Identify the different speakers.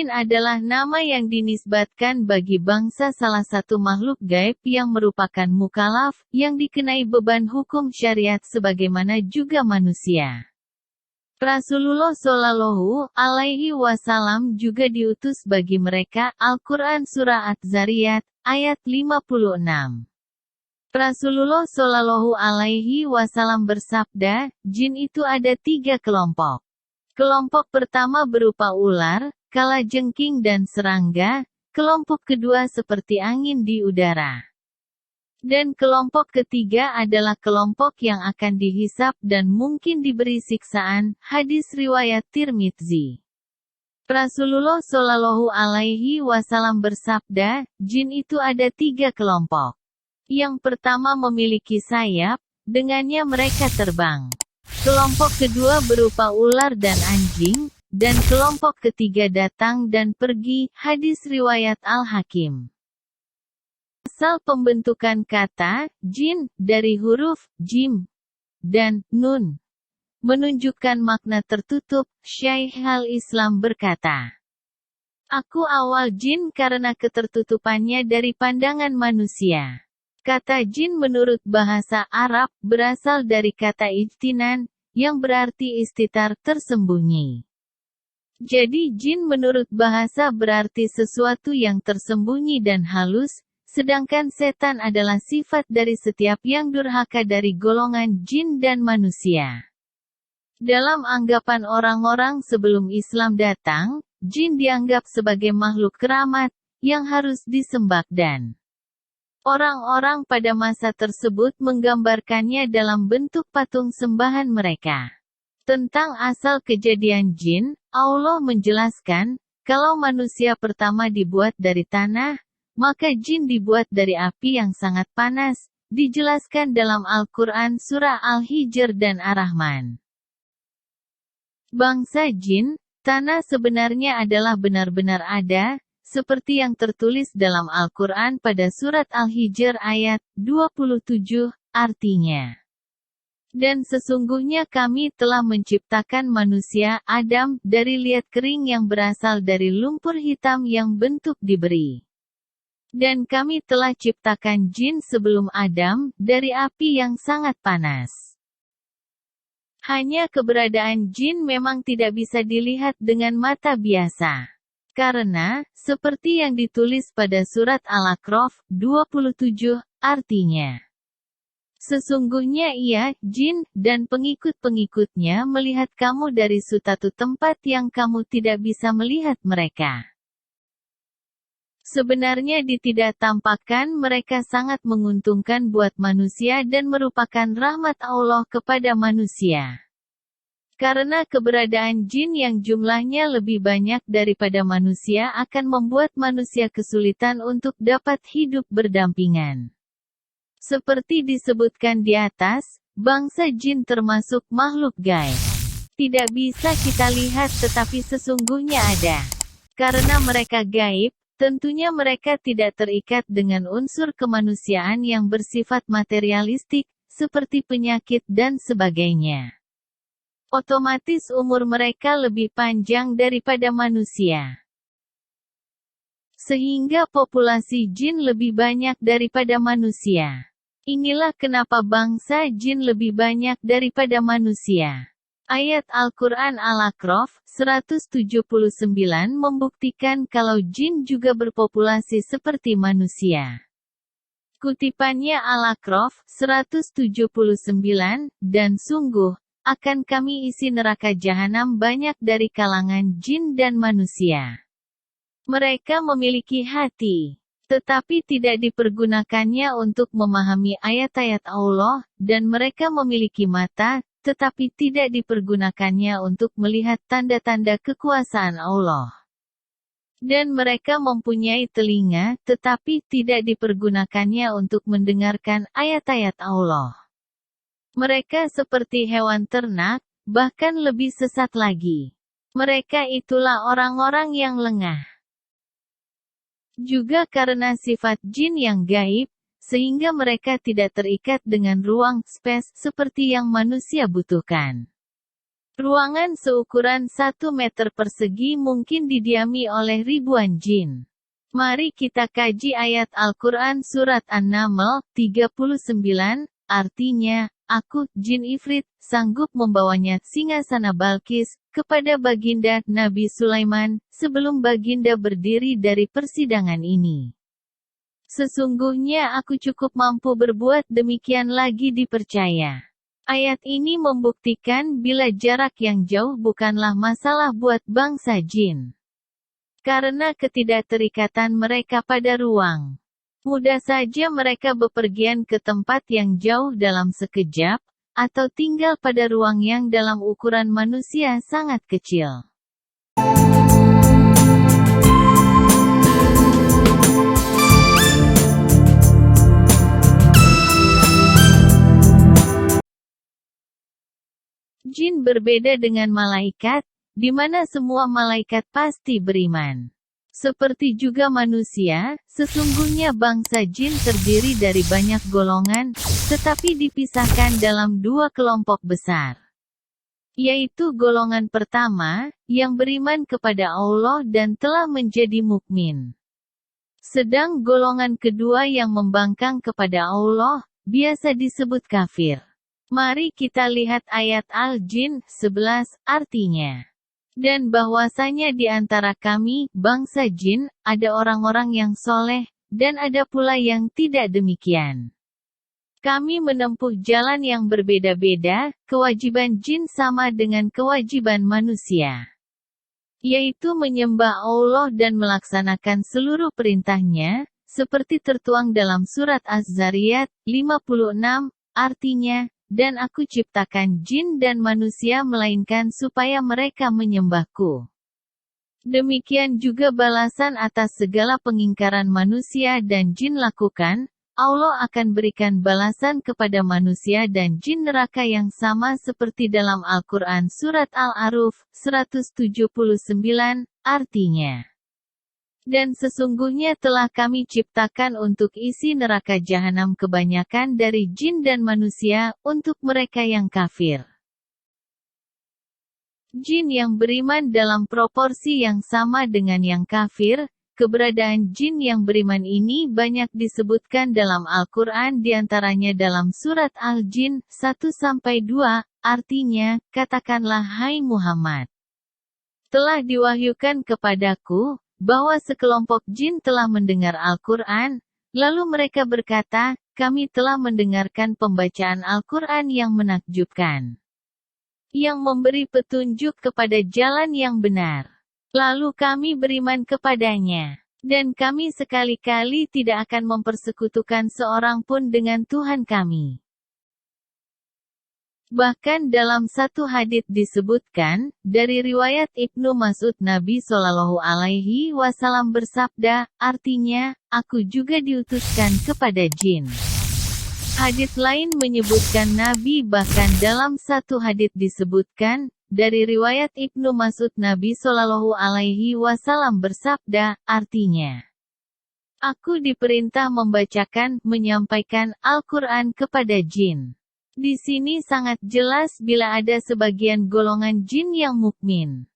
Speaker 1: Jin adalah nama yang dinisbatkan bagi bangsa salah satu makhluk gaib yang merupakan mukallaf, yang dikenai beban hukum syariat sebagaimana juga manusia. Rasulullah Shallallahu Alaihi Wasallam juga diutus bagi mereka. Al-Quran Surah Adz-Dzariyat, ayat 56. Rasulullah Shallallahu Alaihi Wasallam bersabda, jin itu ada 3 kelompok. Kelompok pertama berupa ular, kalajengking dan serangga, kelompok kedua seperti angin di udara. Dan kelompok ketiga adalah kelompok yang akan dihisap dan mungkin diberi siksaan. Hadis riwayat Tirmidzi. Rasulullah Shallallahu Alaihi Wasallam bersabda, jin itu ada 3 kelompok. Yang pertama memiliki sayap, dengannya mereka terbang. Kelompok kedua berupa ular dan anjing, dan kelompok ketiga datang dan pergi. Hadis riwayat Al-Hakim. Asal pembentukan kata jin dari huruf jim dan nun menunjukkan makna tertutup. Syaikh al-Islam berkata, aku awal jin karena ketertutupannya dari pandangan manusia. Kata jin menurut bahasa Arab berasal dari kata ijtinan, yang berarti istitar, tersembunyi. Jadi jin menurut bahasa berarti sesuatu yang tersembunyi dan halus, sedangkan setan adalah sifat dari setiap yang durhaka dari golongan jin dan manusia. Dalam anggapan orang-orang sebelum Islam datang, jin dianggap sebagai makhluk keramat, yang harus disembah dan orang-orang pada masa tersebut menggambarkannya dalam bentuk patung sembahan mereka. Tentang asal kejadian jin, Allah menjelaskan, kalau manusia pertama dibuat dari tanah, maka jin dibuat dari api yang sangat panas, dijelaskan dalam Al-Quran Surah Al-Hijr dan Ar-Rahman. Bangsa jin, tanah sebenarnya adalah benar-benar ada, seperti yang tertulis dalam Al-Quran pada surat Al-Hijr ayat 27, artinya, dan sesungguhnya kami telah menciptakan manusia, Adam, dari liat kering yang berasal dari lumpur hitam yang bentuk diberi. Dan kami telah ciptakan jin sebelum Adam, dari api yang sangat panas. Hanya keberadaan jin memang tidak bisa dilihat dengan mata biasa. Karena, seperti yang ditulis pada surat Al-A'raf 27, artinya, sesungguhnya ia, jin, dan pengikut-pengikutnya melihat kamu dari suatu tempat yang kamu tidak bisa melihat mereka. Sebenarnya ditidaktampakkan mereka sangat menguntungkan buat manusia dan merupakan rahmat Allah kepada manusia. Karena keberadaan jin yang jumlahnya lebih banyak daripada manusia akan membuat manusia kesulitan untuk dapat hidup berdampingan. Seperti disebutkan di atas, bangsa jin termasuk makhluk gaib. Tidak bisa kita lihat tetapi sesungguhnya ada. Karena mereka gaib, tentunya mereka tidak terikat dengan unsur kemanusiaan yang bersifat materialistik, seperti penyakit dan sebagainya. Otomatis umur mereka lebih panjang daripada manusia. Sehingga populasi jin lebih banyak daripada manusia. Inilah kenapa bangsa jin lebih banyak daripada manusia. Ayat Al-Quran Al-A'raf 179 membuktikan kalau jin juga berpopulasi seperti manusia. Kutipannya Al-A'raf 179, dan sungguh, akan kami isi neraka jahanam banyak dari kalangan jin dan manusia. Mereka memiliki hati, tetapi tidak dipergunakannya untuk memahami ayat-ayat Allah, dan mereka memiliki mata, tetapi tidak dipergunakannya untuk melihat tanda-tanda kekuasaan Allah. Dan mereka mempunyai telinga, tetapi tidak dipergunakannya untuk mendengarkan ayat-ayat Allah. Mereka seperti hewan ternak, bahkan lebih sesat lagi. Mereka itulah orang-orang yang lengah. Juga karena sifat jin yang gaib, sehingga mereka tidak terikat dengan ruang, space, seperti yang manusia butuhkan. Ruangan seukuran 1 meter persegi mungkin didiami oleh ribuan jin. Mari kita kaji ayat Al-Quran Surat An-Naml, 39, artinya, aku, jin Ifrit, sanggup membawanya, singgasana Balkis, kepada Baginda Nabi Sulaiman, sebelum Baginda berdiri dari persidangan ini. Sesungguhnya aku cukup mampu berbuat demikian lagi dipercaya. Ayat ini membuktikan bila jarak yang jauh bukanlah masalah buat bangsa jin. Karena ketidakterikatan mereka pada ruang. Mudah saja mereka bepergian ke tempat yang jauh dalam sekejap, atau tinggal pada ruang yang dalam ukuran manusia sangat kecil. Jin berbeda dengan malaikat, di mana semua malaikat pasti beriman. Seperti juga manusia, sesungguhnya bangsa jin terdiri dari banyak golongan, tetapi dipisahkan dalam 2 kelompok besar. Yaitu golongan pertama, yang beriman kepada Allah dan telah menjadi mukmin. Sedang golongan kedua yang membangkang kepada Allah, biasa disebut kafir. Mari kita lihat ayat Al-Jin 11, artinya. Dan bahwasanya di antara kami, bangsa jin, ada orang-orang yang soleh, dan ada pula yang tidak demikian. Kami menempuh jalan yang berbeda-beda, kewajiban jin sama dengan kewajiban manusia. Yaitu menyembah Allah dan melaksanakan seluruh perintahnya, seperti tertuang dalam surat Az-Zariyat, 56, artinya, dan aku ciptakan jin dan manusia melainkan supaya mereka menyembahku. Demikian juga balasan atas segala pengingkaran manusia dan jin lakukan, Allah akan berikan balasan kepada manusia dan jin neraka yang sama seperti dalam Al-Quran Surat Al-A'raf, 179, artinya. Dan sesungguhnya telah kami ciptakan untuk isi neraka jahanam kebanyakan dari jin dan manusia, untuk mereka yang kafir. Jin yang beriman dalam proporsi yang sama dengan yang kafir, keberadaan jin yang beriman ini banyak disebutkan dalam Al-Quran diantaranya dalam surat Al-Jin, 1-2, artinya, katakanlah hai Muhammad. Telah diwahyukan kepadaku, bahwa sekelompok jin telah mendengar Al-Quran, lalu mereka berkata, kami telah mendengarkan pembacaan Al-Quran yang menakjubkan. Yang memberi petunjuk kepada jalan yang benar. Lalu kami beriman kepadanya. Dan kami sekali-kali tidak akan mempersekutukan seorang pun dengan Tuhan kami. Bahkan dalam satu hadits disebutkan, dari riwayat Ibnu Mas'ud Nabi Shallallahu Alaihi Wasallam bersabda, artinya, aku juga diutuskan kepada jin. Hadits lain menyebutkan Nabi bahkan dalam satu hadits disebutkan, dari riwayat Ibnu Mas'ud Nabi Shallallahu Alaihi Wasallam bersabda, artinya, aku diperintah membacakan, menyampaikan Al-Quran kepada jin. Di sini sangat jelas bila ada sebagian golongan jin yang mukmin.